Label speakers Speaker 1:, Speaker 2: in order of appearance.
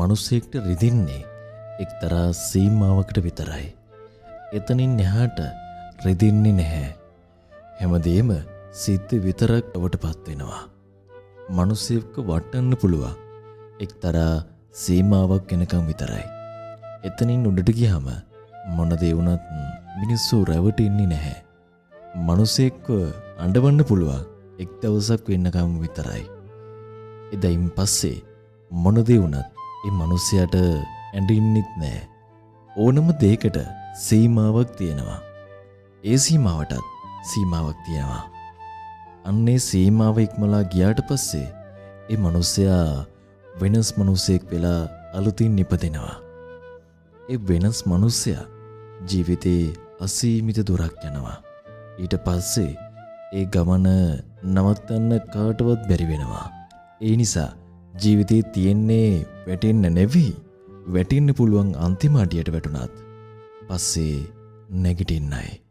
Speaker 1: මිනිසෙක්ට රිදින්නේ එක්තරා සීමාවකට විතරයි. එතනින් එහාට රිදින්නේ නැහැ. හැමදේම සිත් විතරක් අවටපත් වෙනවා. මිනිසෙක්ව වටන්න පුළුවන් එක්තරා සීමාවක් වෙනකම් විතරයි. එතනින් උඩට ගියාම මොන දේ වුණත් මිනිස්සු රැවටෙන්නේ නැහැ. මිනිසෙක්ව අඬවන්න පුළුවන් එක් දවසක් වෙන්නකම් විතරයි. එදයින් පස්සේ මොන දේ වුණත් ඒ මිනිසයාට ඇඬෙන්නෙත් නැහැ. ඕනම දෙයකට සීමාවක් තියෙනවා. ඒ සීමාවටත් සීමාවක් තියෙනවා. අන්නේ සීමාව ඉක්මලා ගියාට පස්සේ ඒ මිනිසයා වෙනස් මිනිසෙක් වෙලා අලුතින් ඉපදෙනවා. ඒ වෙනස් මිනිසයා ජීවිතේ අසීමිත දුරක් යනවා. ඊට පස්සේ ඒ ගමන නවත්තන්න කාටවත් බැරි වෙනවා. ඒ නිසා ජීවිතේ තියෙන්නේ වැටෙන්න නෙවෙයි, වැටෙන්න පුළුවන් අන්තිම අඩියට වැටුණත් පස්සේ නැගිටින්නයි.